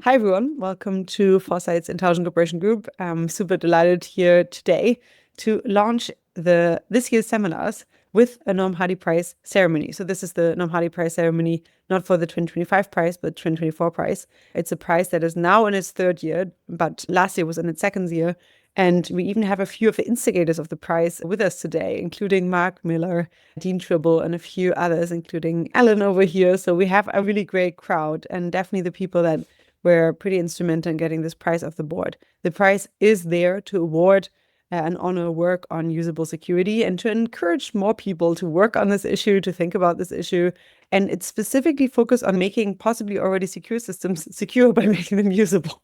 Hi everyone, welcome to Foresight's Intelligent Cooperation Group. I'm super delighted here today to launch this year's seminars with a Noam Hardy Prize ceremony. So this is the Noam Hardy Prize ceremony, not for the 2025 prize, but 2024 prize. It's a prize that is now in its third year, but last year was in its second year. And we even have a few of the instigators of the prize with us today, including Mark Miller, Dean Tribble, and a few others, including Ellen over here. So we have a really great crowd, and definitely the people that were pretty instrumental in getting this prize off the board. The prize is there to award and honor work on usable security and to encourage more people to work on this issue, to think about this issue. And it's specifically focused on making possibly already secure systems secure by making them usable.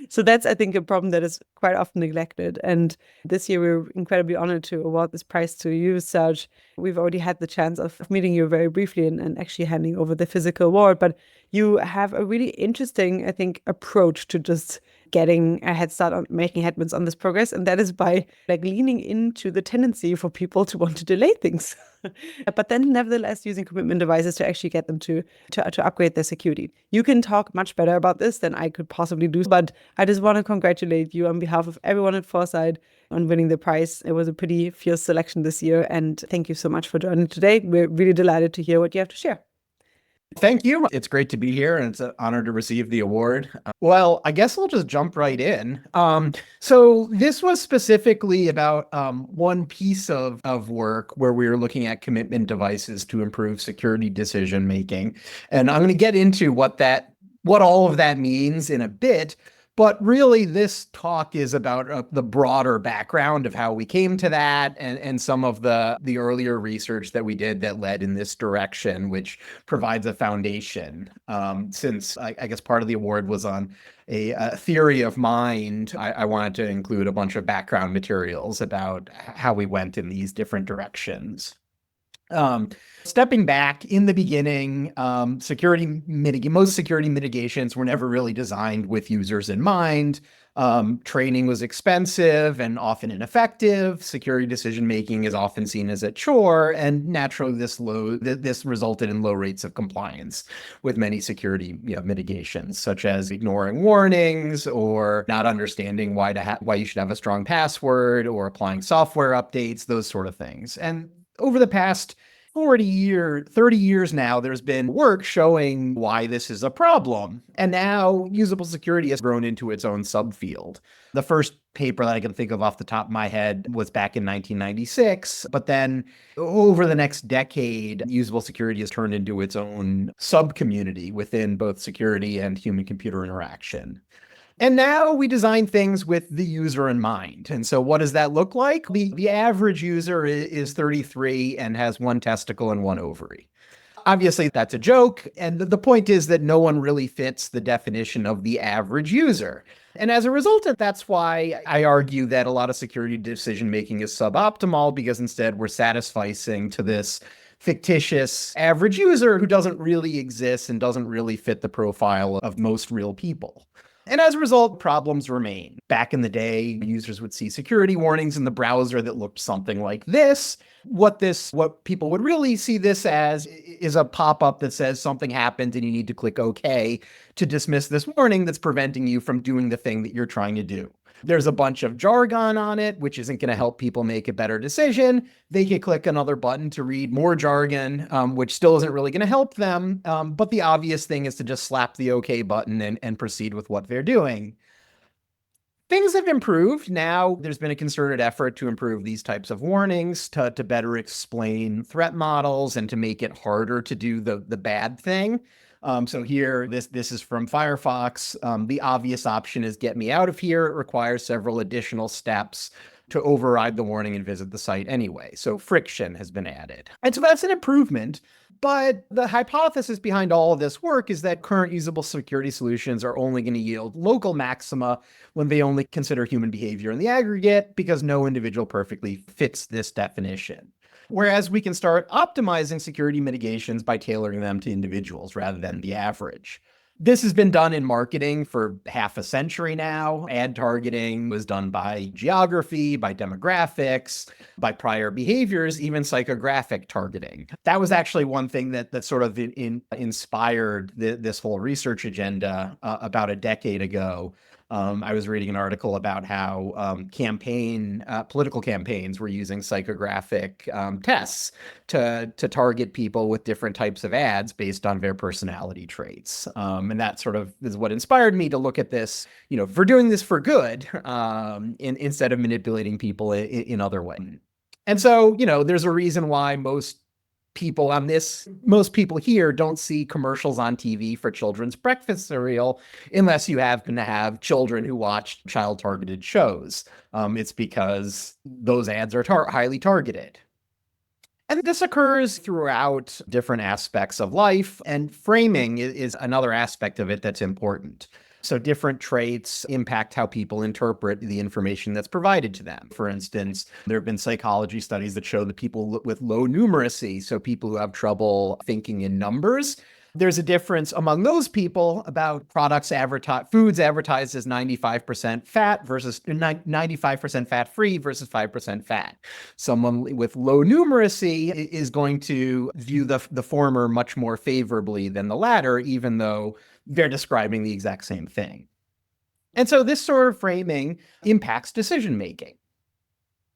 So that's, I think, a problem that is quite often neglected. And this year, we're incredibly honored to award this prize to you, Serge. We've already had the chance of meeting you very briefly and actually handing over the physical award. But you have a really interesting, I think, approach to just getting a head start on making headwinds on this progress. And that is by leaning into the tendency for people to want to delay things. But then nevertheless using commitment devices to actually get them to upgrade their security. You can talk much better about this than I could possibly do, but I just want to congratulate you on behalf of everyone at Foresight on winning the prize. It was a pretty fierce selection this year, and thank you so much for joining today. We're really delighted to hear what you have to share. Thank you. It's great to be here, and it's an honor to receive the award. Well, I guess I'll just jump right in. So this was specifically about one piece of work where we were looking at commitment devices to improve security decision making. And I'm going to get into what all of that means in a bit. But really, this talk is about the broader background of how we came to that and some of the earlier research that we did that led in this direction, which provides a foundation. Since I guess part of the award was on a theory of mind, I wanted to include a bunch of background materials about how we went in these different directions. Stepping back in the beginning, most security mitigations were never really designed with users in mind. Training was expensive and often ineffective. Security decision-making is often seen as a chore, and naturally this resulted in low rates of compliance with many security mitigations, such as ignoring warnings or not understanding why you should have a strong password or applying software updates, those sort of things. And over the past 30 years now, there's been work showing why this is a problem. And now usable security has grown into its own subfield. The first paper that I can think of off the top of my head was back in 1996. But then over the next decade, usable security has turned into its own sub-community within both security and human-computer interaction. And now we design things with the user in mind. And so what does that look like? The average user is 33 and has one testicle and one ovary. Obviously, that's a joke. And the point is that no one really fits the definition of the average user. And as a result, that's why I argue that a lot of security decision-making is suboptimal, because instead we're satisficing to this fictitious average user who doesn't really exist and doesn't really fit the profile of most real people. And as a result, problems remain. Back in the day, users would see security warnings in the browser that looked something like this. What people would really see this as is a pop-up that says something happened and you need to click OK to dismiss this warning that's preventing you from doing the thing that you're trying to do. There's a bunch of jargon on it, which isn't going to help people make a better decision. They can click another button to read more jargon, which still isn't really going to help them. But the obvious thing is to just slap the OK button and proceed with what they're doing. Things have improved. Now there's been a concerted effort to improve these types of warnings, to better explain threat models and to make it harder to do the bad thing. So here, this is from Firefox. The obvious option is get me out of here. It requires several additional steps to override the warning and visit the site anyway. So friction has been added. And so that's an improvement. But the hypothesis behind all of this work is that current usable security solutions are only going to yield local maxima when they only consider human behavior in the aggregate, because no individual perfectly fits this definition. Whereas we can start optimizing security mitigations by tailoring them to individuals rather than the average. This has been done in marketing for half a century now. Ad targeting was done by geography, by demographics, by prior behaviors, even psychographic targeting. That was actually one thing that sort of inspired this whole research agenda about a decade ago. I was reading an article about how political campaigns were using psychographic tests to target people with different types of ads based on their personality traits. And that sort of is what inspired me to look at this, for doing this for good, instead of manipulating people in other ways. And so, there's a reason why most people here don't see commercials on TV for children's breakfast cereal unless you happen to have children who watch child-targeted shows. It's because those ads are highly targeted. And this occurs throughout different aspects of life, and framing is another aspect of it that's important. So different traits impact how people interpret the information that's provided to them. For instance, there have been psychology studies that show that people with low numeracy, so people who have trouble thinking in numbers, there's a difference among those people about foods advertised as 95% fat versus 95% fat-free versus 5% fat. Someone with low numeracy is going to view the former much more favorably than the latter, even though they're describing the exact same thing. And so this sort of framing impacts decision-making.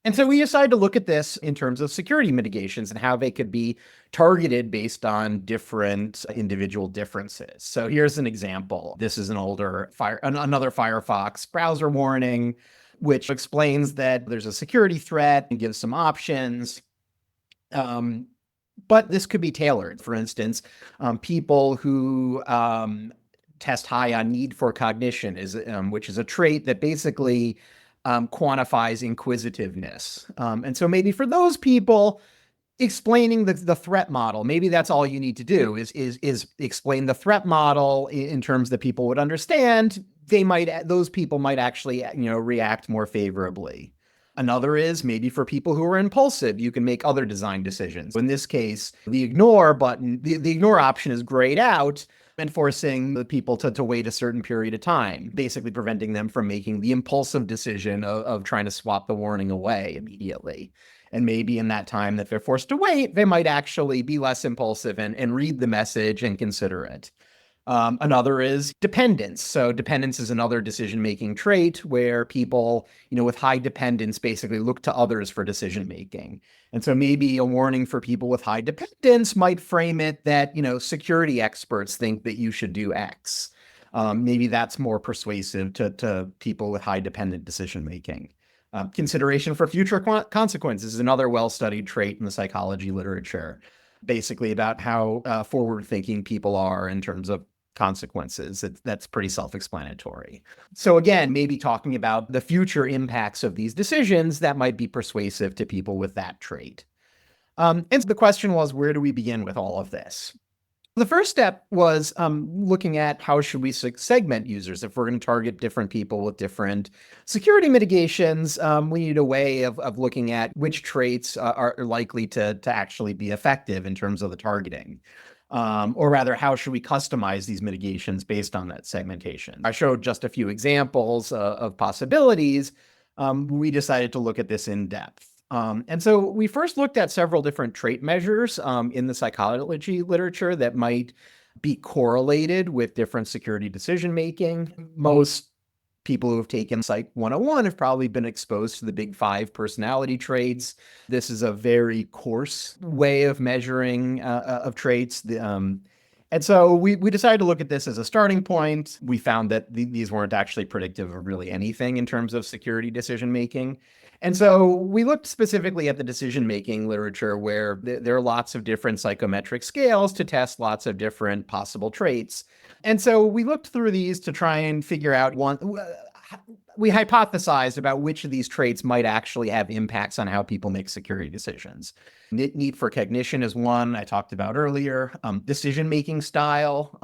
And so we decided to look at this in terms of security mitigations and how they could be targeted based on different individual differences. So here's an example. This is another Firefox browser warning, which explains that there's a security threat and gives some options. But this could be tailored. For instance, people who test high on need for cognition, which is a trait that basically quantifies inquisitiveness. And so maybe for those people, explaining the threat model, maybe that's all you need to do is explain the threat model in terms that people would understand. Those people might actually, react more favorably. Another is maybe for people who are impulsive, you can make other design decisions. In this case, the ignore button, the ignore option is grayed out and forcing the people to wait a certain period of time, basically preventing them from making the impulsive decision of trying to swap the warning away immediately. And maybe in that time that they're forced to wait, they might actually be less impulsive and read the message and consider it. Another is dependence. So dependence is another decision-making trait where people, with high dependence basically look to others for decision-making. And so maybe a warning for people with high dependence might frame it that, security experts think that you should do X. Maybe that's more persuasive to people with high dependent decision-making. Consideration for future consequences is another well-studied trait in the psychology literature, basically about how forward-thinking people are in terms of consequences. That's pretty self-explanatory. So again, maybe talking about the future impacts of these decisions that might be persuasive to people with that trait. And so the question was, where do we begin with all of this? The first step was looking at how should we segment users. If we're going to target different people with different security mitigations, we need a way of looking at which traits are likely to actually be effective in terms of the targeting. Or rather, how should we customize these mitigations based on that segmentation? I showed just a few examples of possibilities. We decided to look at this in depth. And so we first looked at several different trait measures in the psychology literature that might be correlated with different security decision-making. Most people who have taken Psych 101 have probably been exposed to the big 5 personality traits. This is a very coarse way of measuring of traits. And so we decided to look at this as a starting point. We found that these weren't actually predictive of really anything in terms of security decision-making. And so we looked specifically at the decision-making literature where there are lots of different psychometric scales to test lots of different possible traits. And so we looked through these to try and figure out we hypothesized about which of these traits might actually have impacts on how people make security decisions. Need for cognition is one I talked about earlier. Decision-making style,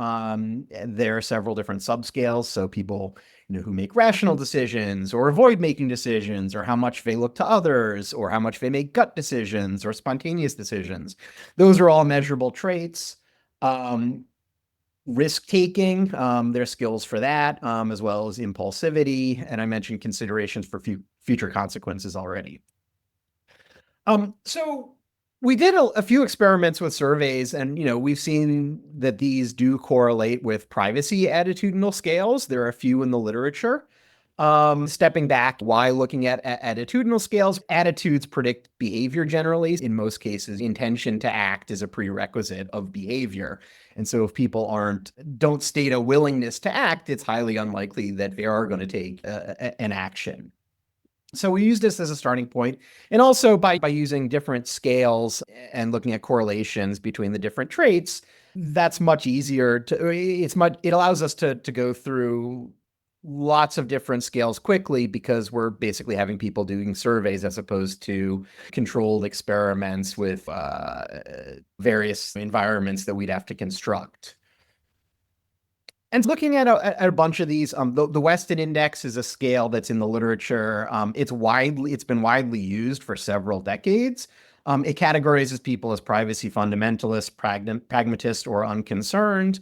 there are several different subscales. So people who make rational decisions or avoid making decisions, or how much they look to others, or how much they make gut decisions or spontaneous decisions. Those are all measurable traits. risk taking, their skills for that, as well as impulsivity. And I mentioned considerations for future consequences already. So we did a few experiments with surveys, and we've seen that these do correlate with privacy attitudinal scales. There are a few in the literature. Stepping back, why looking at attitudinal scales? Attitudes predict behavior generally. In most cases, intention to act is a prerequisite of behavior. And so if people don't state a willingness to act, it's highly unlikely that they are going to take an action. So we use this as a starting point. And also by using different scales and looking at correlations between the different traits, that's much easier it allows us to go through lots of different scales quickly, because we're basically having people doing surveys as opposed to controlled experiments with various environments that we'd have to construct. And looking at a bunch of these, the Weston Index is a scale that's in the literature. It's been widely used for several decades. It categorizes people as privacy fundamentalists, pragmatists, or unconcerned.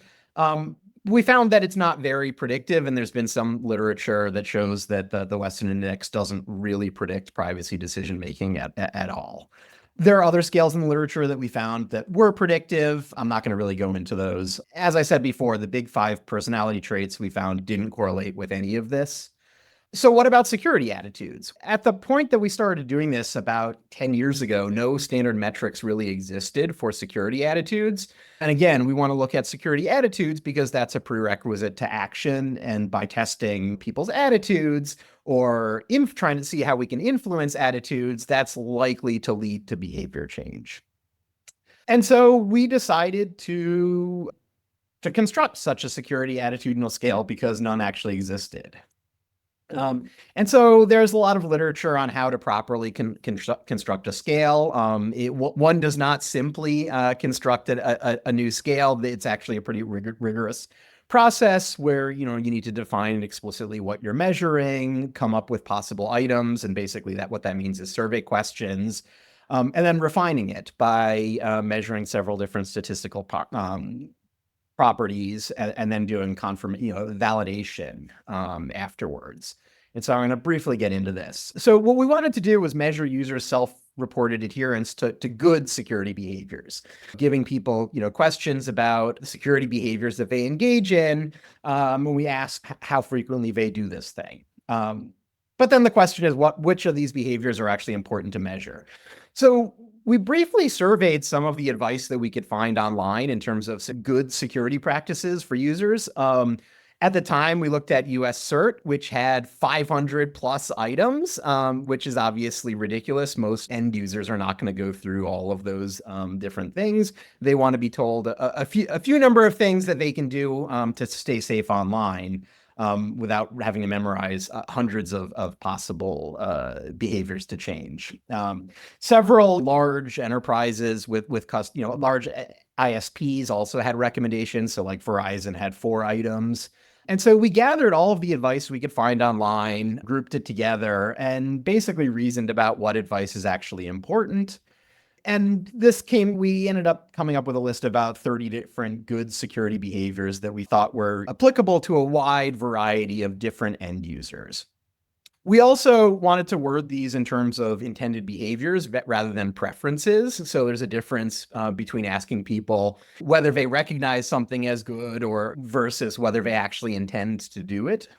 We found that it's not very predictive, and there's been some literature that shows that the Weston Index doesn't really predict privacy decision-making at all. There are other scales in the literature that we found that were predictive. I'm not going to really go into those. As I said before, the big 5 personality traits we found didn't correlate with any of this. So what about security attitudes? At the point that we started doing this about 10 years ago, no standard metrics really existed for security attitudes. And again, we want to look at security attitudes because that's a prerequisite to action. And by testing people's attitudes or trying to see how we can influence attitudes, that's likely to lead to behavior change. And so we decided to construct such a security attitudinal scale because none actually existed. And so there's a lot of literature on how to properly construct a scale. One does not simply construct a new scale. It's actually a pretty rigorous process where you need to define explicitly what you're measuring, come up with possible items, and basically what that means is survey questions, and then refining it by measuring several different statistical properties, and then doing validation afterwards. And so I'm going to briefly get into this. So what we wanted to do was measure users' self-reported adherence to good security behaviors, giving people questions about security behaviors that they engage in, when we ask how frequently they do this thing. But then the question is, which of these behaviors are actually important to measure? So we briefly surveyed some of the advice that we could find online in terms of good security practices for users. At the time, we looked at US CERT, which had 500 plus items, which is obviously ridiculous. Most end users are not going to go through all of those different things. They want to be told a few number of things that they can do to stay safe online, without having to memorize hundreds of possible behaviors to change. Several large enterprises with large ISPs also had recommendations. So like Verizon had 4 items. And so we gathered all of the advice we could find online, grouped it together, and basically reasoned about what advice is actually important. And we ended up coming up with a list of about 30 different good security behaviors that we thought were applicable to a wide variety of different end users. We also wanted to word these in terms of intended behaviors rather than preferences. So there's a difference between asking people whether they recognize something as good versus whether they actually intend to do it.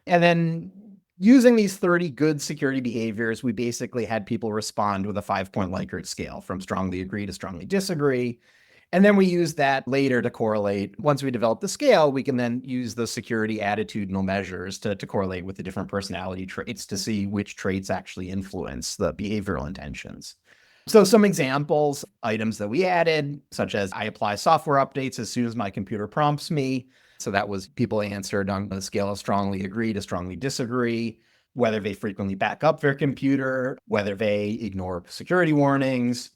And then using these 30 good security behaviors, we basically had people respond with a 5-point Likert scale from strongly agree to strongly disagree. And then we use that later to correlate. Once we develop the scale, we can then use the security attitudinal measures to correlate with the different personality traits to see which traits actually influence the behavioral intentions. So some examples, items that we added, such as I apply software updates as soon as my computer prompts me. So that was people answered on the scale of strongly agree to strongly disagree, whether they frequently back up their computer, whether they ignore security warnings.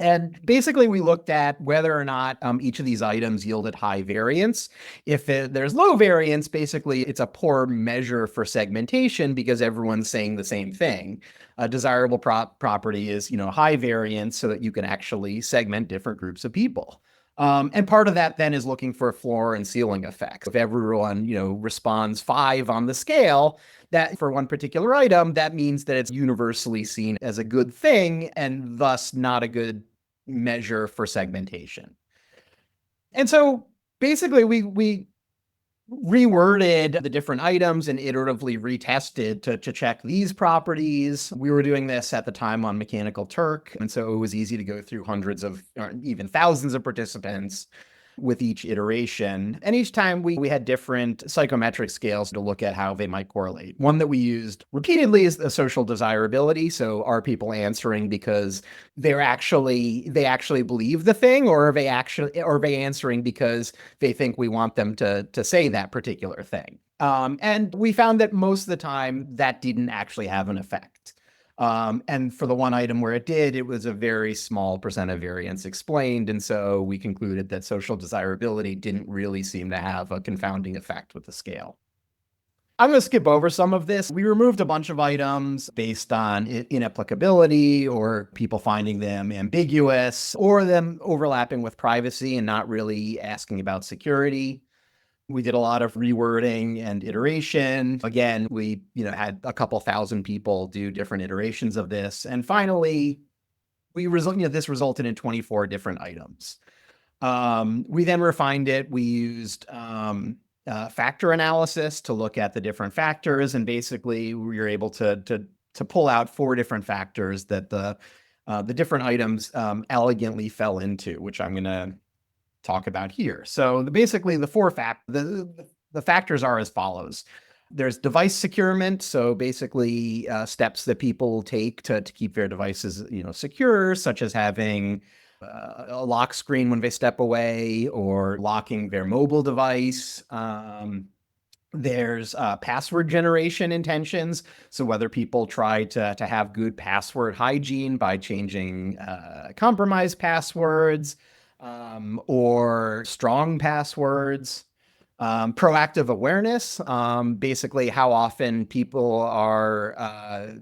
And basically, we looked at whether or not each of these items yielded high variance. If there's low variance, basically, it's a poor measure for segmentation because everyone's saying the same thing. A desirable property is, high variance so that you can actually segment different groups of people. And part of that then is looking for floor and ceiling effects. If everyone, responds 5 on the scale, that for one particular item, that means that it's universally seen as a good thing and thus not a good measure for segmentation. And so basically we reworded the different items and iteratively retested to check these properties. We were doing this at the time on Mechanical Turk, and so it was easy to go through hundreds of, or even thousands of participants with each iteration. And each time we had different psychometric scales to look at how they might correlate. One that we used repeatedly is the social desirability. So are people answering because they actually believe the thing, or are they answering because they think we want them to say that particular thing? And we found that most of the time that didn't actually have an effect. And for the one item where it did, it was a very small percent of variance explained. And so we concluded that social desirability didn't really seem to have a confounding effect with the scale. I'm going to skip over some of this. We removed a bunch of items based on inapplicability or people finding them ambiguous or them overlapping with privacy and not really asking about security. We did a lot of rewording and iteration. Again, we had a couple thousand people do different iterations of this. And finally, this resulted in 24 different items. We then refined it. We used factor analysis to look at the different factors. And basically, we were able to pull out 4 different factors that the different items elegantly fell into, which I'm going to talk about here. So basically the 4 the factors are as follows. There's device securement. So basically steps that people take to keep their devices, secure, such as having a lock screen when they step away or locking their mobile device. There's password generation intentions. So whether people try to have good password hygiene by changing compromised passwords, or strong passwords, proactive awareness, basically how often people are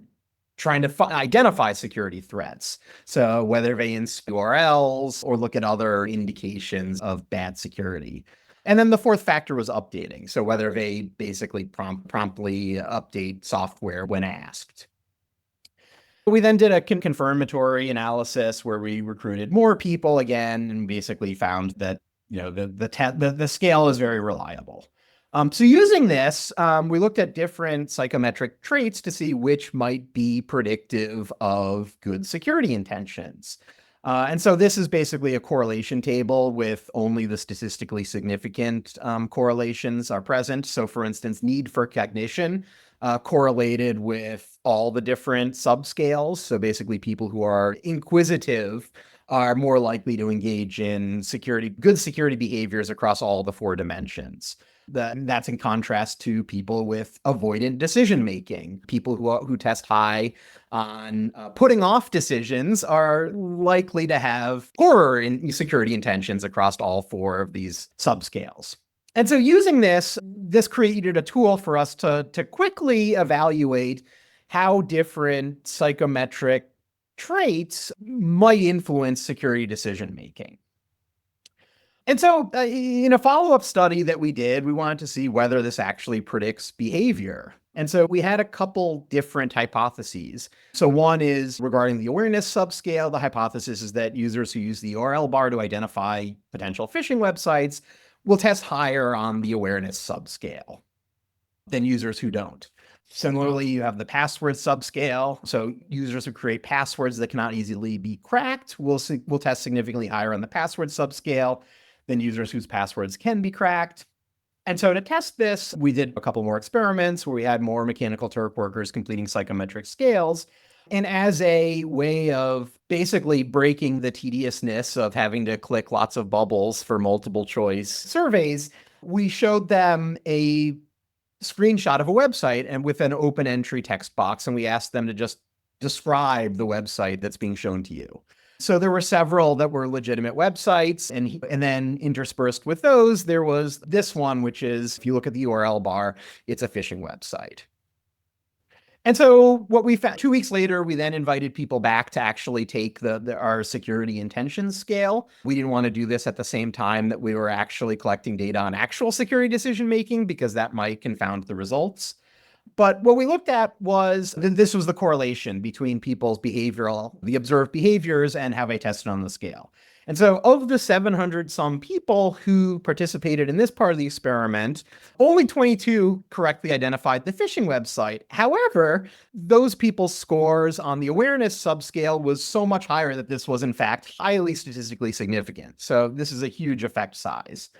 trying to identify security threats. So whether they install URLs or look at other indications of bad security. And then the 4th factor was updating. So whether they basically promptly update software when asked. We then did a confirmatory analysis where we recruited more people again and basically found that the scale is very reliable. So using this, we looked at different psychometric traits to see which might be predictive of good security intentions. And so this is basically a correlation table with only the statistically significant correlations are present. So for instance, need for cognition correlated with all the different subscales. So basically people who are inquisitive are more likely to engage in good security behaviors across all the 4 dimensions. That's in contrast to people with avoidant decision-making. People who test high on putting off decisions are likely to have poorer security intentions across all 4 of these subscales. And so using this created a tool for us to quickly evaluate how different psychometric traits might influence security decision-making. And so in a follow-up study that we did, we wanted to see whether this actually predicts behavior. And so we had a couple different hypotheses. So one is regarding the awareness subscale. The hypothesis is that users who use the URL bar to identify potential phishing websites will test higher on the awareness subscale than users who don't. Similarly, you have the password subscale. So users who create passwords that cannot easily be cracked will test significantly higher on the password subscale than users whose passwords can be cracked. And so to test this, we did a couple more experiments where we had more Mechanical Turk workers completing psychometric scales. And as a way of basically breaking the tediousness of having to click lots of bubbles for multiple choice surveys, we showed them a screenshot of a website and with an open entry text box. And we asked them to just describe the website that's being shown to you. So there were several that were legitimate websites, and then interspersed with those, there was this one, which is, if you look at the URL bar, it's a phishing website. And so what we found 2 weeks later, we then invited people back to actually take our security intentions scale. We didn't want to do this at the same time that we were actually collecting data on actual security decision making because that might confound the results. But what we looked at was, this was the correlation between people's the observed behaviors and how they tested on the scale. And so of the 700 some people who participated in this part of the experiment, only 22 correctly identified the phishing website. However, those people's scores on the awareness subscale was so much higher that this was in fact highly statistically significant. So this is a huge effect size.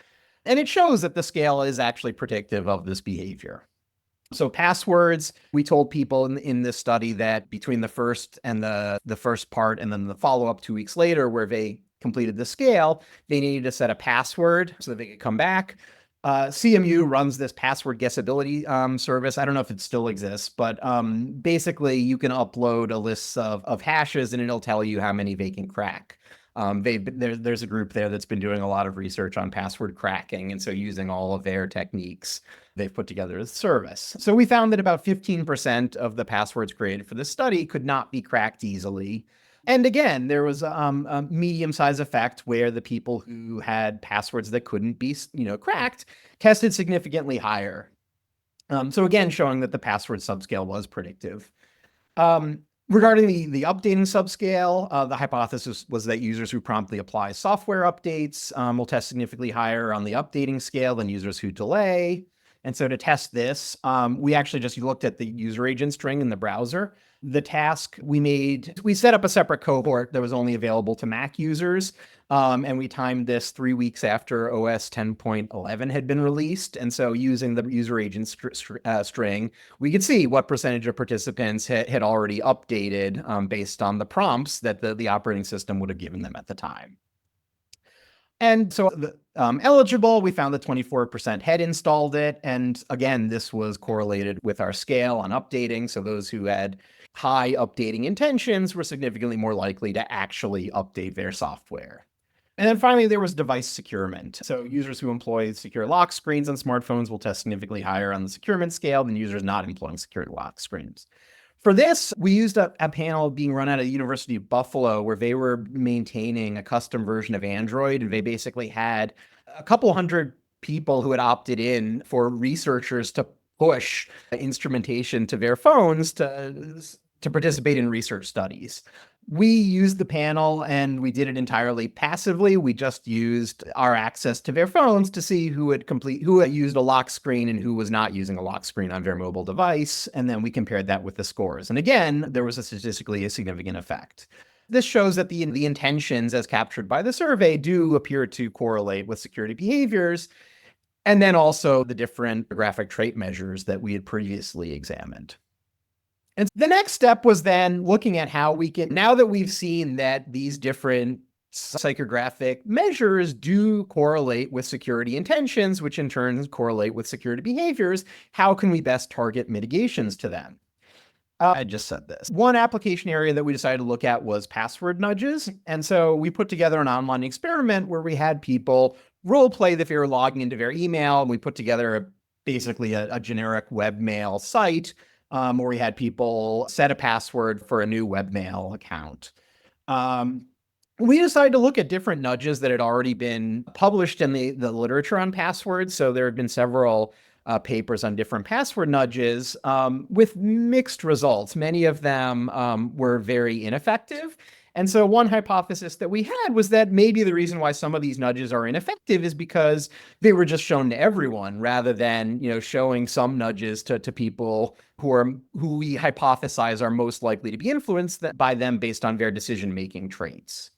And it shows that the scale is actually predictive of this behavior. So passwords, we told people in this study that between the first and the first part and then the follow-up 2 weeks later where they completed the scale, they needed to set a password so that they could come back. CMU runs this password guessability service. I don't know if it still exists, but basically you can upload a list of hashes and it'll tell you how many they can crack. There's a group there that's been doing a lot of research on password cracking. And so using all of their techniques, they've put together a service. So we found that about 15% of the passwords created for this study could not be cracked easily. And again, there was a medium-sized effect where the people who had passwords that couldn't be, cracked tested significantly higher. So again, showing that the password subscale was predictive. Regarding the updating subscale, the hypothesis was that users who promptly apply software updates will test significantly higher on the updating scale than users who delay. And so to test this, we actually just looked at the user agent string in the browser. The task we set up a separate cohort that was only available to Mac users. And we timed this 3 weeks after OS 10.11 had been released. And so using the user agent string, we could see what percentage of participants had already updated based on the prompts that the operating system would have given them at the time. And so eligible, we found that 24% had installed it. And again, this was correlated with our scale on updating. So those who had high updating intentions were significantly more likely to actually update their software. And then finally, there was device securement. So users who employ secure lock screens on smartphones will test significantly higher on the securement scale than users not employing secure lock screens. For this, we used a panel being run out of the University of Buffalo where they were maintaining a custom version of Android. And they basically had a couple hundred people who had opted in for researchers to push instrumentation to their phones to participate in research studies. We used the panel and we did it entirely passively. We just used our access to their phones to see who had used a lock screen and who was not using a lock screen on their mobile device. And then we compared that with the scores. And again, there was a statistically significant effect. This shows that the intentions as captured by the survey do appear to correlate with security behaviors. And then also the different graphic trait measures that we had previously examined. And the next step was then looking at how we can, now that we've seen that these different psychographic measures do correlate with security intentions, which in turn correlate with security behaviors, how can we best target mitigations to them? I just said this. One application area that we decided to look at was password nudges. And so we put together an online experiment where we had people role play that they were logging into their email. And we put together basically a generic webmail site where we had people set a password for a new webmail account. We decided to look at different nudges that had already been published in the literature on passwords. So there had been several papers on different password nudges with mixed results. Many of them were very ineffective. And so one hypothesis that we had was that maybe the reason why some of these nudges are ineffective is because they were just shown to everyone rather than, showing some nudges to people who we hypothesize are most likely to be influenced by them based on their decision-making traits.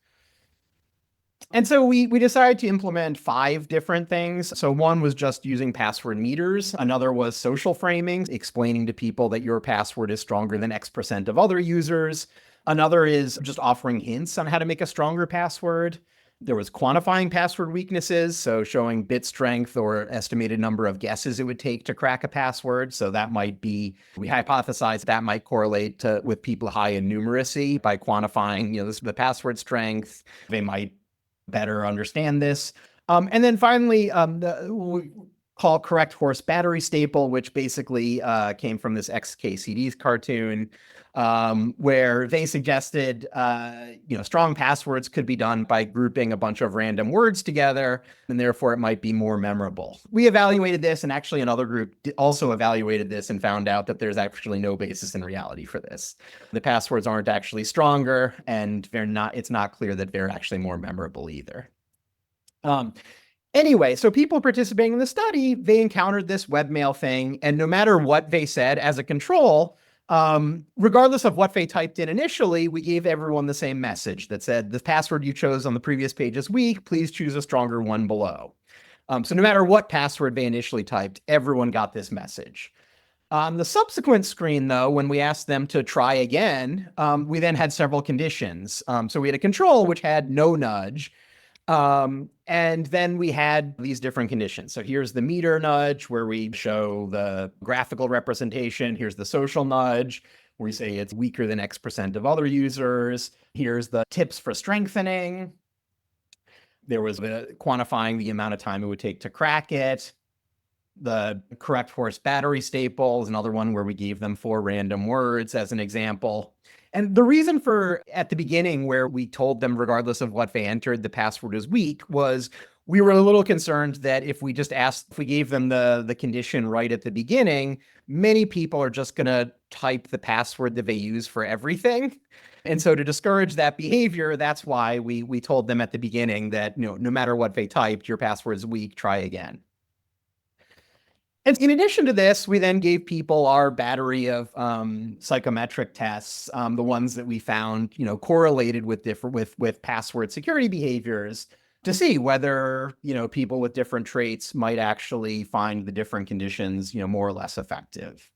And so we decided to implement 5 different things. So one was just using password meters. Another was social framing, explaining to people that your password is stronger than X% of other users. Another is just offering hints on how to make a stronger password. There was quantifying password weaknesses, so showing bit strength or estimated number of guesses it would take to crack a password. So that might be, we hypothesized that might correlate with people high in numeracy by quantifying, the password strength. They might better understand this. And then finally, call correct horse battery staple, which basically came from this XKCD's cartoon, where they suggested, strong passwords could be done by grouping a bunch of random words together, and therefore it might be more memorable. We evaluated this, and actually another group also evaluated this and found out that there's actually no basis in reality for this. The passwords aren't actually stronger, and it's not clear that they're actually more memorable either. Anyway, so people participating in the study, they encountered this webmail thing, and no matter what they said as a control, regardless of what they typed in initially, we gave everyone the same message that said, the password you chose on the previous page is weak, please choose a stronger one below. So no matter what password they initially typed, everyone got this message. On the subsequent screen, though, when we asked them to try again, we then had several conditions. So we had a control which had no nudge, and then we had these different conditions. So here's the meter nudge, where we show the graphical representation. Here's the social nudge, where we say it's weaker than X% of other users. Here's the tips for strengthening. There was the quantifying the amount of time it would take to crack it. The correct horse battery staple is another one where we gave them 4 random words as an example. And the reason for, at the beginning, where we told them, regardless of what they entered, the password is weak, was we were a little concerned that if we gave them the condition right at the beginning, many people are just going to type the password that they use for everything. And so to discourage that behavior, that's why we told them at the beginning that, no matter what they typed, your password is weak, try again. And in addition to this, we then gave people our battery of psychometric tests, the ones that we found, correlated with password security behaviors, to see whether, people with different traits might actually find the different conditions, more or less effective.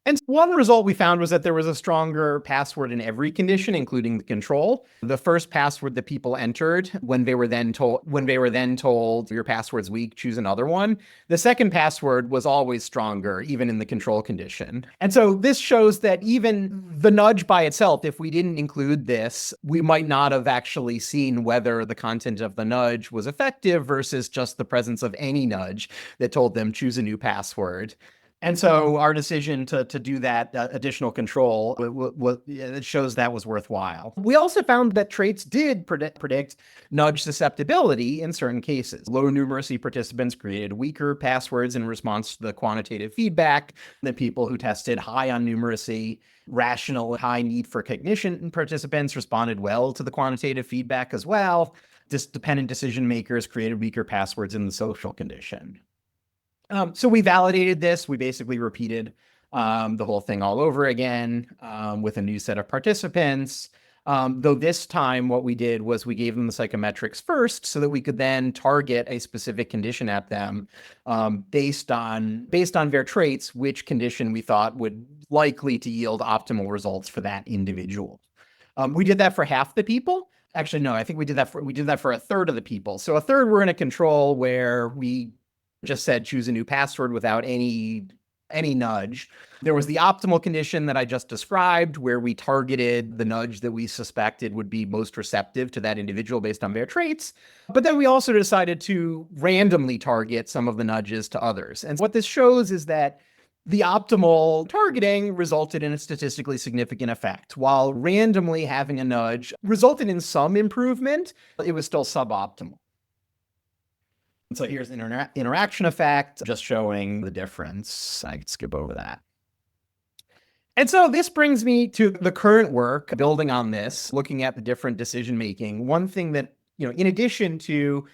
And one result we found was that there was a stronger password in every condition, including the control. The first password that people entered when they were then told your password's weak, choose another one. The second password was always stronger, even in the control condition. And so this shows that even the nudge by itself, if we didn't include this, we might not have actually seen whether the content of the nudge was effective versus just the presence of any nudge that told them choose a new password. And so our decision to do that additional control, it shows that was worthwhile. We also found that traits did predict nudge susceptibility in certain cases. Low numeracy participants created weaker passwords in response to the quantitative feedback than people who tested high on numeracy. Rational, high need for cognition participants responded well to the quantitative feedback as well. Dependent decision makers created weaker passwords in the social condition. So we validated this. We basically repeated the whole thing all over again with a new set of participants. Though this time what we did was we gave them the psychometrics first so that we could then target a specific condition at them based on their traits, which condition we thought would likely to yield optimal results for that individual. We did that for half the people. Actually, no, I think we did that for a third of the people. So a third were in a control where we just said choose a new password without any nudge. There was the optimal condition that I just described, where we targeted the nudge that we suspected would be most receptive to that individual based on their traits. But then we also decided to randomly target some of the nudges to others. And what this shows is that the optimal targeting resulted in a statistically significant effect, while randomly having a nudge resulted in some improvement, but it was still suboptimal. So here's an interaction effect, just showing the difference. I could skip over that. And so this brings me to the current work, building on this, looking at the different decision-making. One thing that, in addition to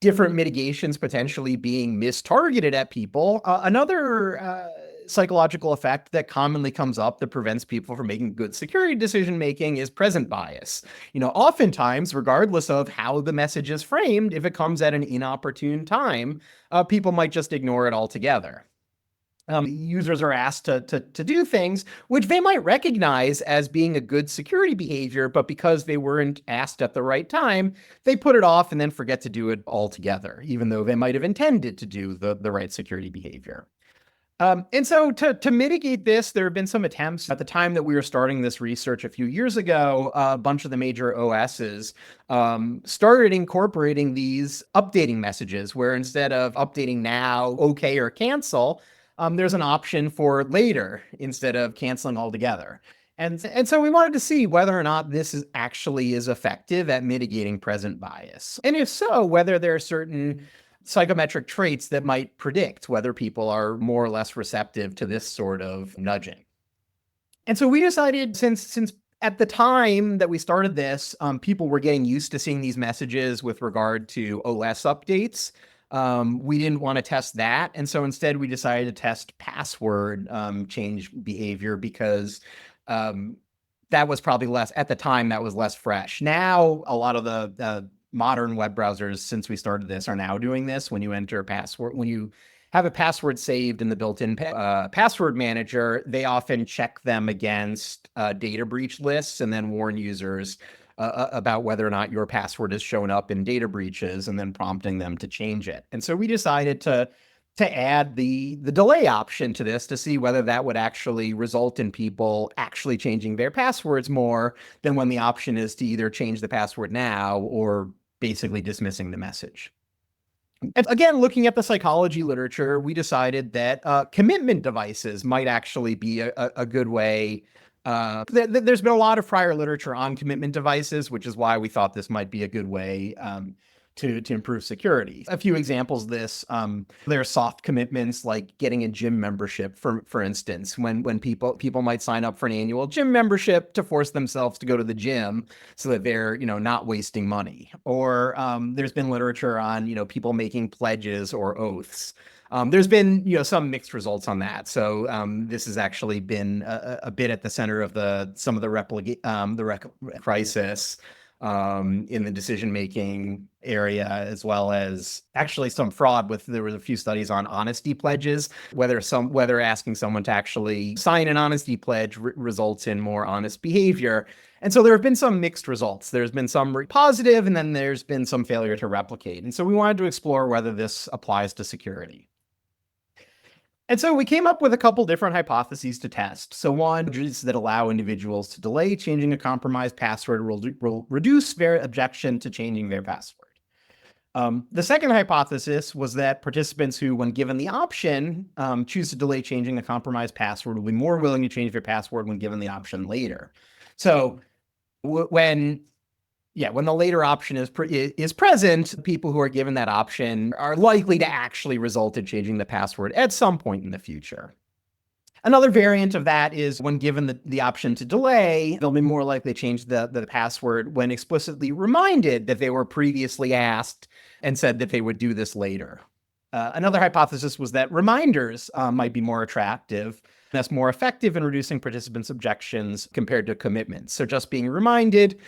different mitigations potentially being mistargeted at people, another psychological effect that commonly comes up that prevents people from making good security decision-making is present bias. Oftentimes, regardless of how the message is framed, if it comes at an inopportune time, people might just ignore it altogether. Users are asked to do things which they might recognize as being a good security behavior, but because they weren't asked at the right time, they put it off and then forget to do it altogether, even though they might have intended to do the right security behavior. And so to mitigate this, there have been some attempts. At the time that we were starting this research a few years ago, a bunch of the major OSs started incorporating these updating messages where instead of updating now, okay, or cancel, there's an option for later instead of canceling altogether. And so we wanted to see whether or not this is actually is effective at mitigating present bias. And if so, whether there are certain psychometric traits that might predict whether people are more or less receptive to this sort of nudging. And so we decided, since at the time that we started this, people were getting used to seeing these messages with regard to OS updates. We didn't want to test that. And so instead we decided to test password change behavior because that was probably less, at the time, that was less fresh. Now, a lot of the modern web browsers, since we started this, are now doing this. When you enter a password, when you have a password saved in the built-in password manager, they often check them against data breach lists and then warn users about whether or not your password has shown up in data breaches and then prompting them to change it. And so we decided to add the delay option to this to see whether that would actually result in people actually changing their passwords more than when the option is to either change the password now or basically dismissing the message. And again, looking at the psychology literature, we decided that commitment devices might actually be a good way. There's been a lot of prior literature on commitment devices, which is why we thought this might be a good way to improve security. A few examples of this, there are soft commitments like getting a gym membership, for instance, when people might sign up for an annual gym membership to force themselves to go to the gym so that they're, not wasting money. Or there's been literature on, people making pledges or oaths. There's been, some mixed results on that. So this has actually been a bit at the center of some of the crisis in the decision-making area, as well as actually some fraud. There was a few studies on honesty pledges, whether asking someone to actually sign an honesty pledge results in more honest behavior. And so there have been some mixed results. There's been some positive, and then there's been some failure to replicate. And so we wanted to explore whether this applies to security. And so we came up with a couple different hypotheses to test. So one is that allow individuals to delay changing a compromised password will reduce their objection to changing their password. The second hypothesis was that participants who, when given the option, choose to delay changing a compromised password will be more willing to change their password when given the option later. So when the later option is present, people who are given that option are likely to actually result in changing the password at some point in the future. Another variant of that is when given the option to delay, they'll be more likely to change the password when explicitly reminded that they were previously asked and said that they would do this later. Another hypothesis was that reminders might be more attractive. That's more effective in reducing participants' objections compared to commitments. So just being reminded,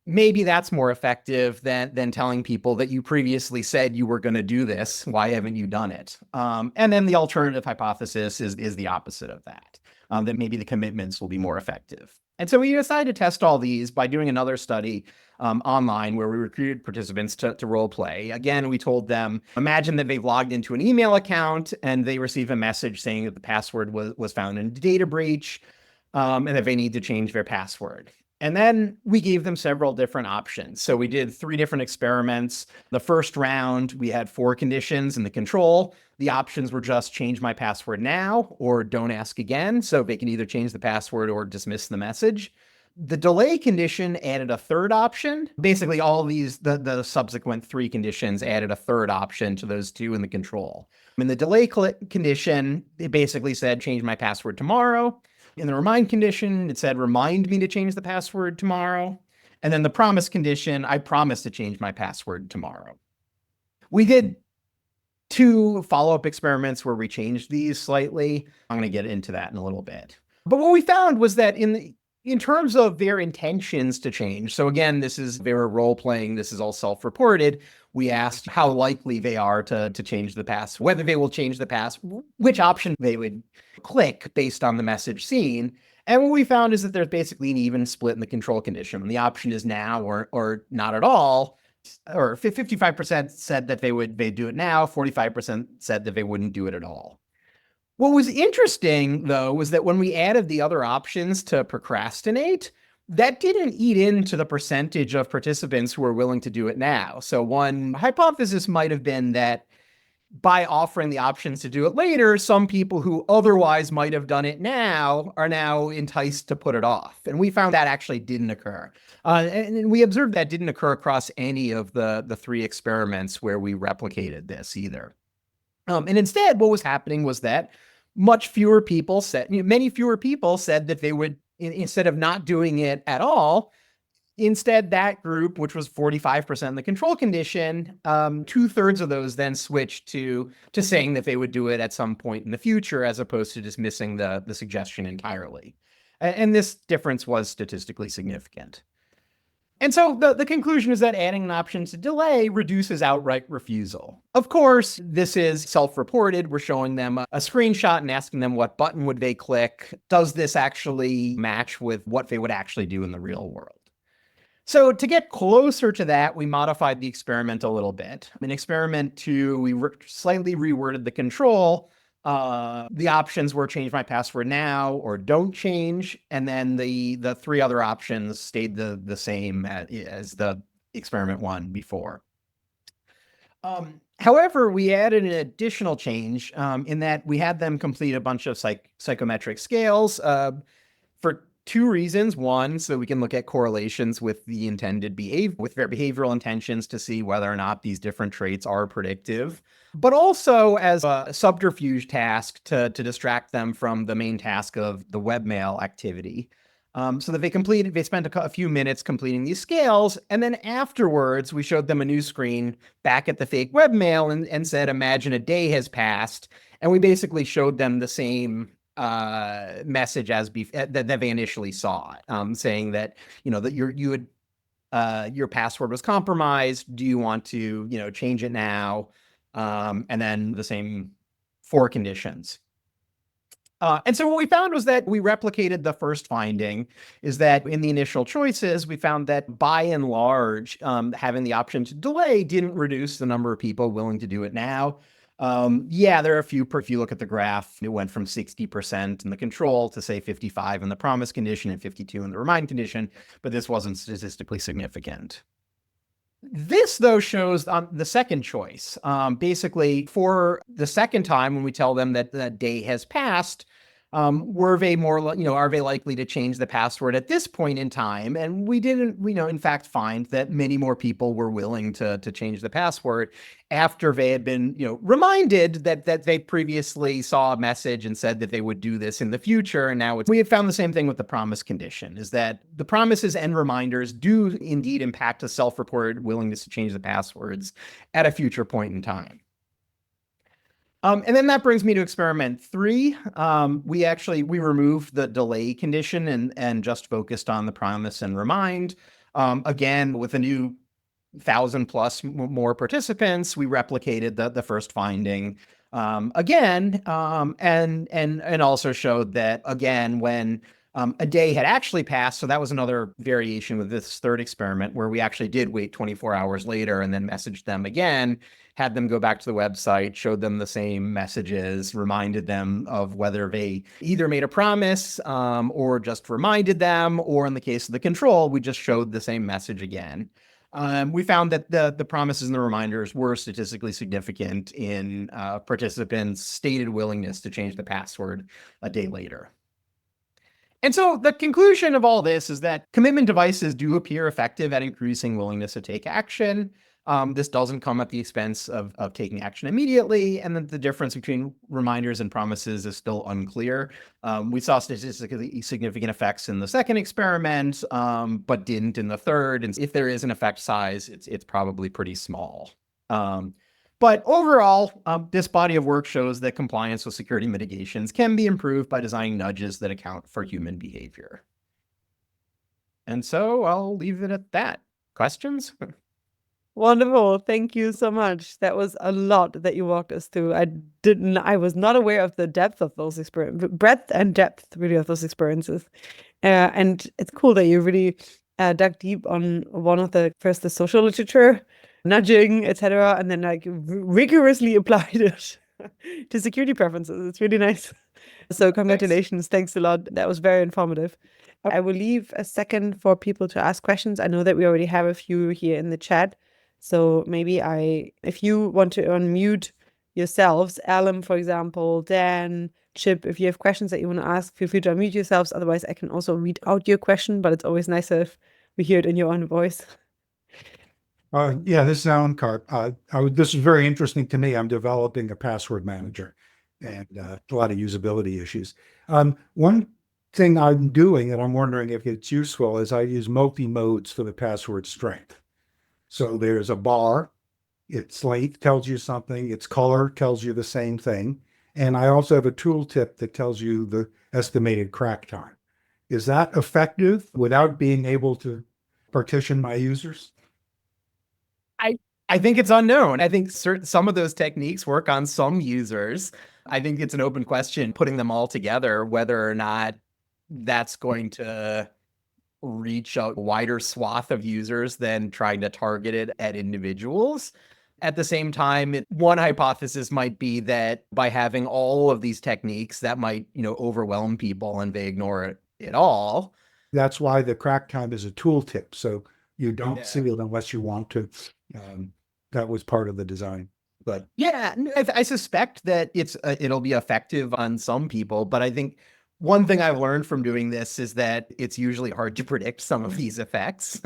maybe that's more effective than telling people that you previously said you were going to do this. Why haven't you done it? And then the alternative hypothesis is the opposite of that, that maybe the commitments will be more effective. And so we decided to test all these by doing another study online where we recruited participants to role play. Again, we told them, imagine that they've logged into an email account and they receive a message saying that the password was found in a data breach and that they need to change their password. And then we gave them several different options. So we did 3 different experiments. The first round, we had 4 conditions in the control. The options were just change my password now or don't ask again. So they can either change the password or dismiss the message. The delay condition added a third option. Basically, all of these, the subsequent 3 conditions added a third option to those 2 in the control. In the delay condition, it basically said change my password tomorrow. In the remind condition, it said, remind me to change the password tomorrow. And then the promise condition, I promise to change my password tomorrow. We did 2 follow-up experiments where we changed these slightly. I'm going to get into that in a little bit. But what we found was that in terms of their intentions to change, so again, they were role-playing, this is all self-reported, we asked how likely they are to change the password, whether they will change the password, which option they would click based on the message seen. And what we found is that there's basically an even split in the control condition. When the option is now or not at all, or 55% said that they'd do it now, 45% said that they wouldn't do it at all. What was interesting, though, was that when we added the other options to procrastinate, that didn't eat into the percentage of participants who are willing to do it now. So one hypothesis might have been that by offering the options to do it later, some people who otherwise might have done it now are now enticed to put it off. And we found that actually didn't occur. And we observed that didn't occur across any of the three experiments where we replicated this either. And instead, what was happening was that many fewer people said that they would, instead of not doing it at all, instead, that group, which was 45% in the control condition, 2/3 of those then switched to saying that they would do it at some point in the future, as opposed to dismissing the suggestion entirely. And this difference was statistically significant. And so the conclusion is that adding an option to delay reduces outright refusal. Of course, this is self-reported. We're showing them a screenshot and asking them what button would they click. Does this actually match with what they would actually do in the real world? So to get closer to that, we modified the experiment a little bit. In experiment 2, we slightly reworded the control. The options were change my password now or don't change. And then the three other options stayed the same as the experiment 1 before. However, we added an additional change in that we had them complete a bunch of psychometric scales for 2 reasons. One, so we can look at correlations with the intended behavior, with their behavioral intentions to see whether or not these different traits are predictive, but also as a subterfuge task to distract them from the main task of the webmail activity. So that they spent a few minutes completing these scales, and then afterwards we showed them a new screen back at the fake webmail and said, imagine a day has passed, and we basically showed them the same message as that they initially saw, saying that that your password was compromised. Do you want to change it now? And then the same 4 conditions. And so what we found was that we replicated the first finding, is that in the initial choices, we found that by and large, having the option to delay didn't reduce the number of people willing to do it now. Yeah, there are a few, if you look at the graph, it went from 60% in the control to say 55 in the promise condition and 52 in the remind condition, but this wasn't statistically significant. This, though, shows the second choice. Basically, for the second time, when we tell them that that day has passed, were they are they likely to change the password at this point in time? And we didn't, in fact, find that many more people were willing to change the password after they had been, reminded that they previously saw a message and said that they would do this in the future. And now we had found the same thing with the promise condition, is that the promises and reminders do indeed impact a self-reported willingness to change the passwords at a future point in time. And then that brings me to experiment 3. We removed the delay condition and just focused on the promise and remind. Again, with a new 1,000 plus more participants, we replicated the first finding again, and also showed that again when a day had actually passed. So that was another variation with this third experiment where we actually did wait 24 hours later and then messaged them again, had them go back to the website, showed them the same messages, reminded them of whether they either made a promise or just reminded them, or in the case of the control, we just showed the same message again. We found that the promises and the reminders were statistically significant in participants' stated willingness to change the password a day later. And so the conclusion of all this is that commitment devices do appear effective at increasing willingness to take action. This doesn't come at the expense of taking action immediately, and then the difference between reminders and promises is still unclear. We saw statistically significant effects in the second experiment, but didn't in the third. And if there is an effect size, it's probably pretty small. But overall, this body of work shows that compliance with security mitigations can be improved by designing nudges that account for human behavior. And so I'll leave it at that. Questions? Wonderful. Thank you so much. That was a lot that you walked us through. I was not aware of the depth of those experiences, breadth and depth really of those experiences. And it's cool that you really dug deep on one of the social literature, nudging, etc., and then rigorously applied it to security preferences. It's really nice. So congratulations. Thanks a lot. That was very informative. I will leave a second for people to ask questions. I know that we already have a few here in the chat. So maybe if you want to unmute yourselves, Alan, for example, Dan, Chip, if you have questions that you want to ask, feel free to unmute yourselves. Otherwise, I can also read out your question, but it's always nicer if we hear it in your own voice. Yeah, this is Alan Karp. This is very interesting to me. I'm developing a password manager and a lot of usability issues. One thing I'm doing, and I'm wondering if it's useful, is I use multi-modes for the password strength. So there's a bar, its length tells you something, its color tells you the same thing. And I also have a tooltip that tells you the estimated crack time. Is that effective without being able to partition my users? I think it's unknown. I think some of those techniques work on some users. I think it's an open question, putting them all together, whether or not that's going to reach a wider swath of users than trying to target it at individuals. At the same time, one hypothesis might be that by having all of these techniques, that might, overwhelm people and they ignore it all. That's why the crack time is a tooltip. So you don't see it unless you want to. That was part of the design. But yeah, I suspect that it'll be effective on some people, but I think one thing I've learned from doing this is that it's usually hard to predict some of these effects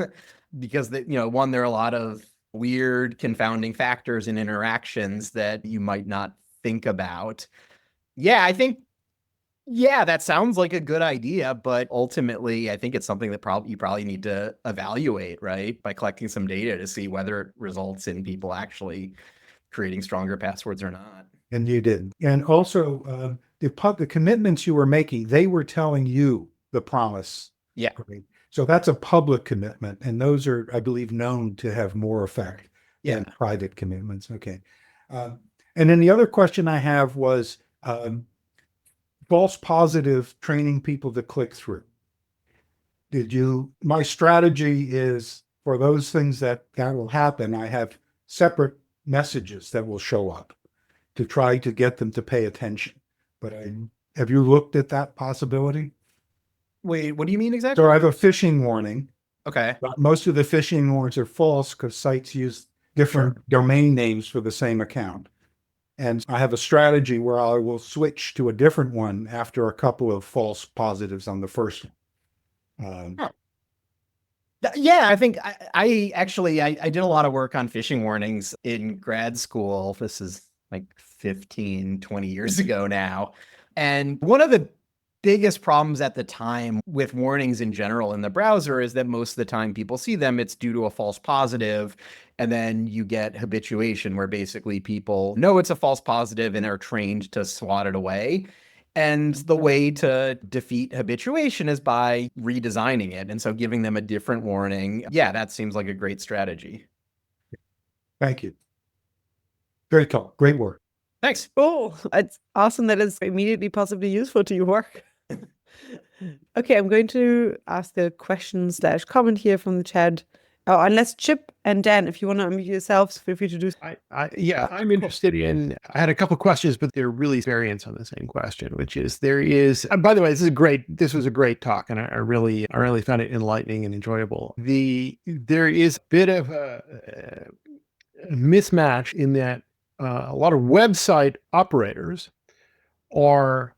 because there are a lot of weird confounding factors and interactions that you might not think about. Yeah, I think that sounds like a good idea, but ultimately I think it's something that you probably need to evaluate, right? By collecting some data to see whether it results in people actually creating stronger passwords or not. And you did. And also the commitments you were making, they were telling you the promise. Yeah. Right? So that's a public commitment. And those are, I believe, known to have more effect than private commitments. Okay. And then the other question I have was false positive training people to click through. My strategy is for those things that will happen, I have separate messages that will show up to try to get them to pay attention. But have you looked at that possibility? Wait, what do you mean exactly? So I have a phishing warning. Okay. But most of the phishing warnings are false because sites use different domain names for the same account. And I have a strategy where I will switch to a different one after a couple of false positives on the first one. Yeah, I think I did a lot of work on phishing warnings in grad school. This is like 15, 20 years ago now. And one of the biggest problems at the time with warnings in general in the browser is that most of the time people see them, it's due to a false positive. And then you get habituation where basically people know it's a false positive and are trained to swat it away. And the way to defeat habituation is by redesigning it. And so giving them a different warning. Yeah, that seems like a great strategy. Thank you. Very cool. Great work. Thanks. Cool. It's awesome that it's immediately possibly useful to your work. Okay, I'm going to ask a question/comment here from the chat. Oh, unless Chip and Dan, if you want to unmute yourselves, feel free to do so. I'm interested in, I had a couple questions, but they're really variants on the same question, which is and by the way, this was a great talk, and I really found it enlightening and enjoyable. There is a bit of a mismatch in that a lot of website operators are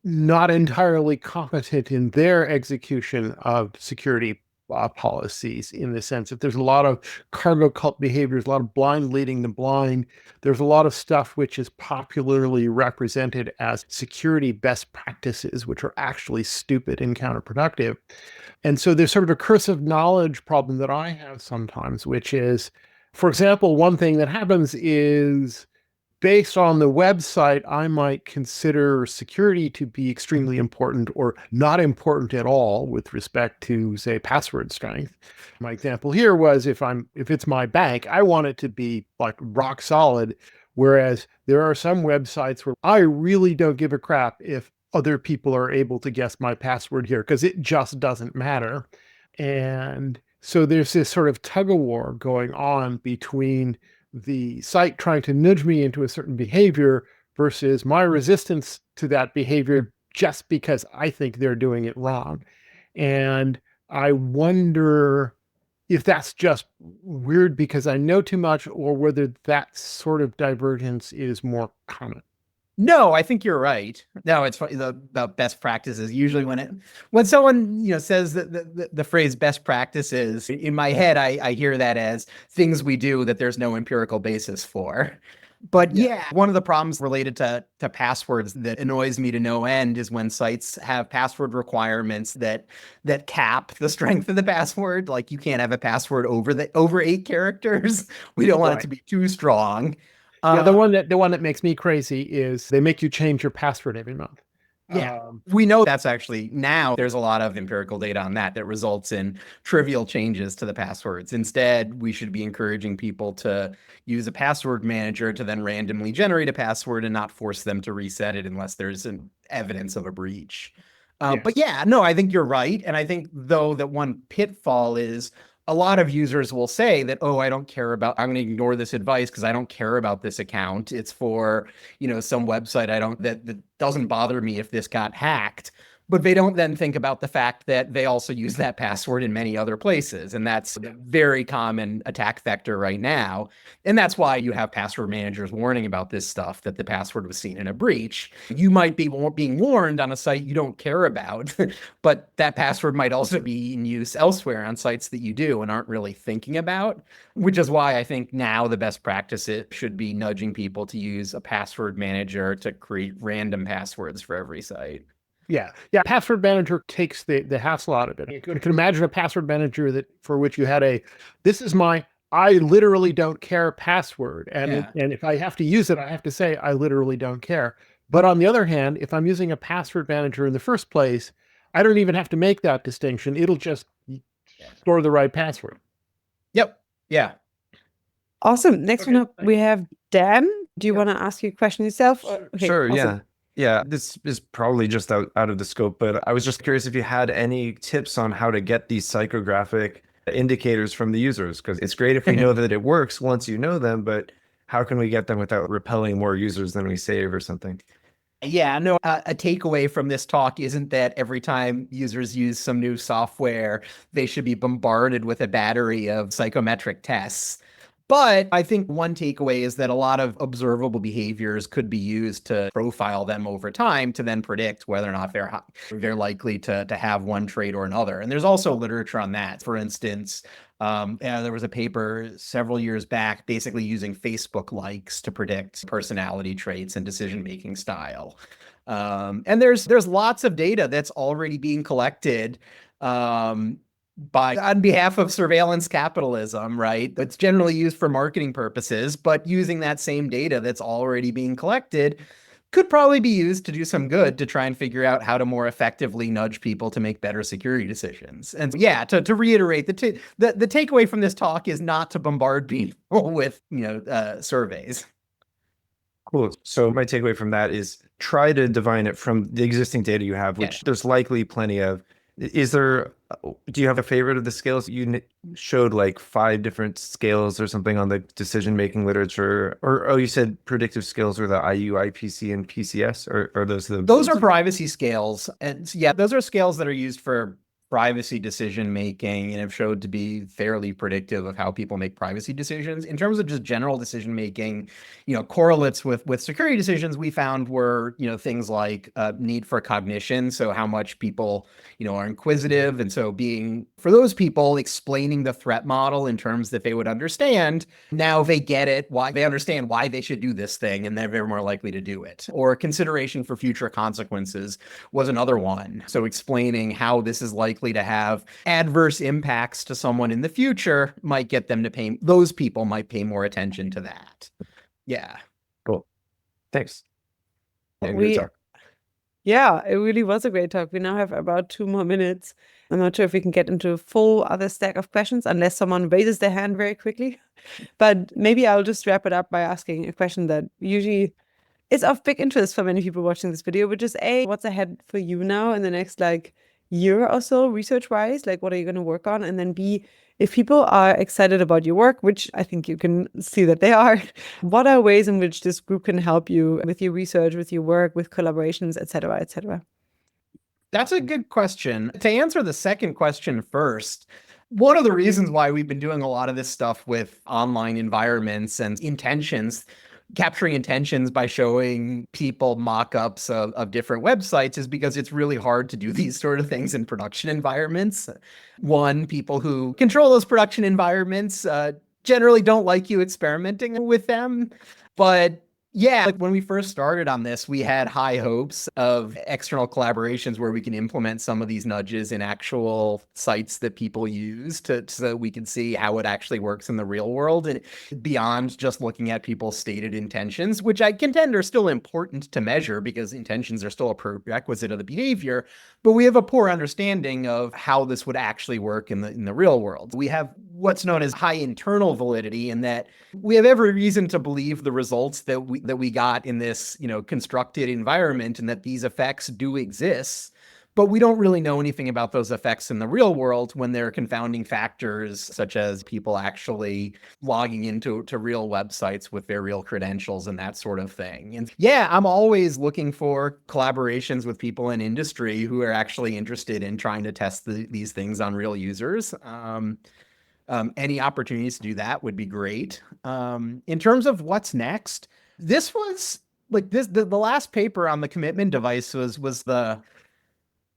not entirely competent in their execution of security policies, in the sense that there's a lot of cargo cult behaviors, a lot of blind leading the blind. There's a lot of stuff which is popularly represented as security best practices, which are actually stupid and counterproductive. And so there's sort of a cursive knowledge problem that I have sometimes, which is, for example, one thing that happens is, based on the website, I might consider security to be extremely important or not important at all with respect to, say, password strength. My example here was if it's my bank, I want it to be like rock solid. Whereas there are some websites where I really don't give a crap if other people are able to guess my password here, because it just doesn't matter. And so there's this sort of tug of war going on between the site trying to nudge me into a certain behavior versus my resistance to that behavior just because I think they're doing it wrong. And I wonder if that's just weird because I know too much, or whether that sort of divergence is more common. No, I think you're right. No, it's funny about best practices. Usually when someone says that the phrase best practices, in my head I hear that as things we do that there's no empirical basis for. But yeah, one of the problems related to passwords that annoys me to no end is when sites have password requirements that cap the strength of the password. Like you can't have a password over 8 characters. We don't want it to be too strong. Yeah, the one that makes me crazy is they make you change your password every month. Yeah, we know that's actually now there's a lot of empirical data on that results in trivial changes to the passwords. Instead, we should be encouraging people to use a password manager to then randomly generate a password and not force them to reset it unless there's an evidence of a breach. But yeah, no, I think you're right. And I think, though, that one pitfall is a lot of users will say that, oh, I'm going to ignore this advice because I don't care about this account. It's for, some website that doesn't bother me if this got hacked. But they don't then think about the fact that they also use that password in many other places. And that's a very common attack vector right now. And that's why you have password managers warning about this stuff, that the password was seen in a breach. You might be being warned on a site you don't care about, but that password might also be in use elsewhere on sites that you do and aren't really thinking about, which is why I think now the best practice should be nudging people to use a password manager to create random passwords for every site. Yeah. Password manager takes the hassle out of it. You can imagine a password manager for which you had this is my I literally don't care password. And if I have to use it, I have to say I literally don't care. But on the other hand, if I'm using a password manager in the first place, I don't even have to make that distinction. It'll just store the right password. Yep. Yeah. Awesome. Next one up, we have Dan. Do you want to ask your question yourself? Okay, sure. Awesome. Yeah, this is probably just out of the scope, but I was just curious if you had any tips on how to get these psychographic indicators from the users, because it's great if we know that it works once you know them, but how can we get them without repelling more users than we save or something? Yeah, no, a takeaway from this talk isn't that every time users use some new software, they should be bombarded with a battery of psychometric tests. But I think one takeaway is that a lot of observable behaviors could be used to profile them over time to then predict whether or not they're likely to have one trait or another. And there's also literature on that. For instance, there was a paper several years back basically using Facebook likes to predict personality traits and decision-making style. And there's lots of data that's already being collected on behalf of surveillance capitalism, right? It's generally used for marketing purposes, but using that same data that's already being collected could probably be used to do some good to try and figure out how to more effectively nudge people to make better security decisions. And yeah, to reiterate, the takeaway from this talk is not to bombard people with surveys. Cool. So my takeaway from that is try to divine it from the existing data you have, which there's likely plenty of. Do you have a favorite of the scales? You showed like 5 different scales or something on the decision-making literature, or you said predictive scales are the IU, IPC, and PCS, or are those the... Those are privacy scales. And yeah, those are scales that are used for privacy decision-making and have showed to be fairly predictive of how people make privacy decisions. In terms of just general decision-making, correlates with security decisions we found were, things like need for cognition. So how much people, are inquisitive. And so for those people, explaining the threat model in terms that they would understand, now they get it, why they understand why they should do this thing, and they're more likely to do it. Or consideration for future consequences was another one. So explaining how this is likely to have adverse impacts to someone in the future might get them to those people might pay more attention to that. Yeah. Cool. Thanks. Yeah, it really was a great talk. We now have about 2 more minutes. I'm not sure if we can get into a full other stack of questions unless someone raises their hand very quickly. But maybe I'll just wrap it up by asking a question that usually is of big interest for many people watching this video, which is A, what's ahead for you now in the next year or so research-wise? Like, what are you going to work on? And then B, if people are excited about your work, which I think you can see that they are, what are ways in which this group can help you with your research, with your work, with collaborations, et cetera, et cetera? That's a good question. To answer the second question first, one of the reasons why we've been doing a lot of this stuff with online environments and intentions, capturing intentions by showing people mock-ups of different websites, is because it's really hard to do these sort of things in production environments. One, people who control those production environments generally don't like you experimenting with them. But yeah, like when we first started on this, we had high hopes of external collaborations where we can implement some of these nudges in actual sites that people use so we can see how it actually works in the real world, and beyond just looking at people's stated intentions, which I contend are still important to measure because intentions are still a prerequisite of the behavior. But we have a poor understanding of how this would actually work in the real world. We have what's known as high internal validity, in that we have every reason to believe the results that we got in this, constructed environment, and that these effects do exist. But we don't really know anything about those effects in the real world when there are confounding factors such as people actually logging into real websites with their real credentials and that sort of thing. And yeah, I'm always looking for collaborations with people in industry who are actually interested in trying to test these things on real users. Any opportunities to do that would be great. In terms of what's next, this was like the last paper on the commitment device was the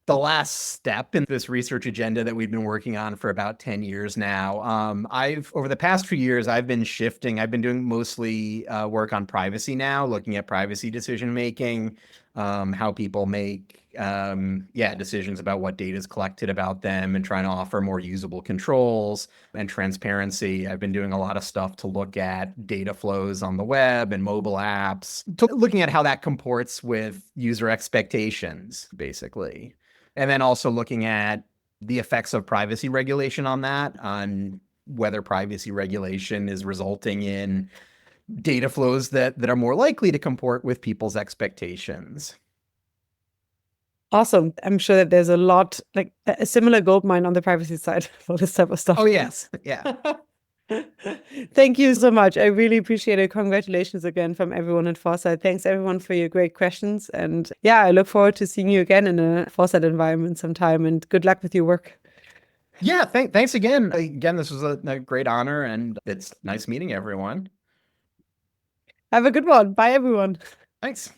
last step in this research agenda that we've been working on for about 10 years now. Over the past few years, I've been shifting. I've been doing mostly work on privacy now, looking at privacy decision-making, how people make decisions about what data is collected about them, and trying to offer more usable controls and transparency. I've been doing a lot of stuff to look at data flows on the web and mobile apps, looking at how that comports with user expectations, basically. And then also looking at the effects of privacy regulation on that, on whether privacy regulation is resulting in data flows that are more likely to comport with people's expectations. Awesome. I'm sure that there's a lot, like a similar goldmine on the privacy side for this type of stuff. Oh, yes. Yeah. Thank you so much. I really appreciate it. Congratulations again from everyone at Foresight. Thanks everyone for your great questions. And yeah, I look forward to seeing you again in a Foresight environment sometime, and good luck with your work. Yeah, thanks again. Again, this was a great honor, and it's nice meeting everyone. Have a good one. Bye everyone. Thanks.